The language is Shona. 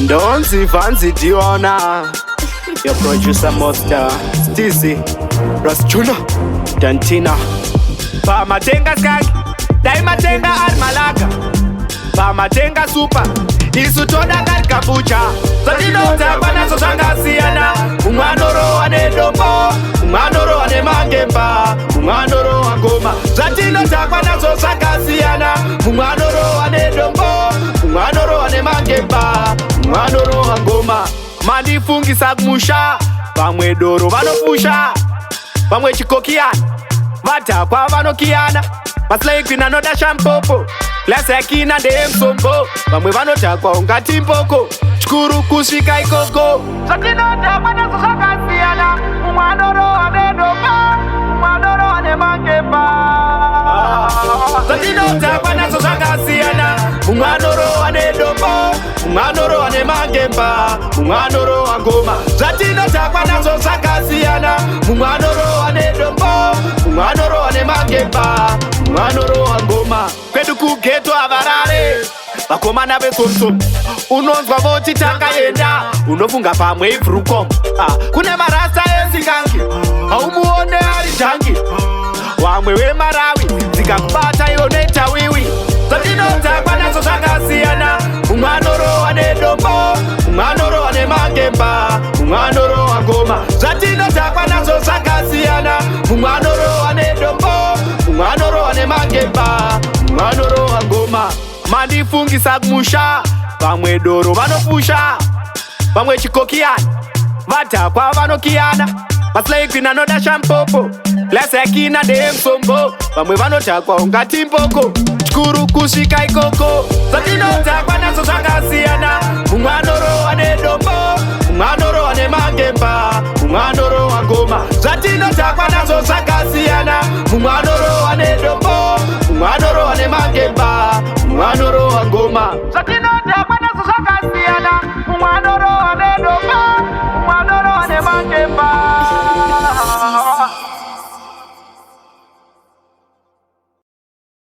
Ndonzi Vanzi Diona, your producer Monster, Stizzy, Rasjuna, Dantina, Pamatenga Skag, Daimatenga Armalaga, Pamatenga Super, Isutoda Kabucha, Zadinota Banazo Sangasiana, Umanoro Anedombo, Umanoro Anemangemba, Umanoro Angoma, Zadinota Banazo Sangasiana, Umanoro Anedombo, Umanoro Anemangemba, Umanoro Angoma, Manifungi Sagmusha, Pamwe Doro Vanopusha, Pamwe Chikokian, Vata kwa Vanokiana, Maslay Queen anoda Shampopo. Lasekina dem sombo, vamwe vanotakwa ungati mboko, chikuru kusvika ikoko. Zvatinota banazo zvakasiyana, umwanoro anedomba, umwanoro anemangemba. Zvatinota banazo zvakasiyana, umwanoro anedomba, umwanoro anemangemba, umwanoro angoma. Zvatinota banazo zvakasiyana, umwanoro anedomba, umwanoro anemangemba, umwanoro angoma. Kwedu kugeto avarare vakomana vesomsom, unonzwa voti takaenda, unofunga pamwe ibvurukom. Kune marasta ezikangi, haumuone ari jangi, wamwe wemarawi dzikakubata iwo netawiwi. Zvatinodza kwanazo zvakasiyana, umwanoro ane dombo, umwanoro ane mangemba, umwanoro angoma. Zvatinodza kwanazo zvakasiyana, umwanoro ane dombo, umwanoro ane mangemba, umwanoro angoma. Mandifungisa kumusha, vamwe doro vanopusha, vamwe chikokiana, vadhakwa vanokiana. Maslay Queen anoda Shampopo, Lasekina dem sombo, vamwe vanodhakwa ungati mboko, chikuru kusvika ikoko. Zvatinodhakwa nazo zvakasiyana, umwanoro ane dombo, umwanoro ane mangemba, umwanoro angoma. Zvatinodhakwa nazo zvakasiyana, umwanoro ane dombo, umwanoro ane mangemba, umwanoro angoma. Zvatinodhakwa nazo zvakasiyana, umwanoro ane dombo, umwanoro ane mangemba.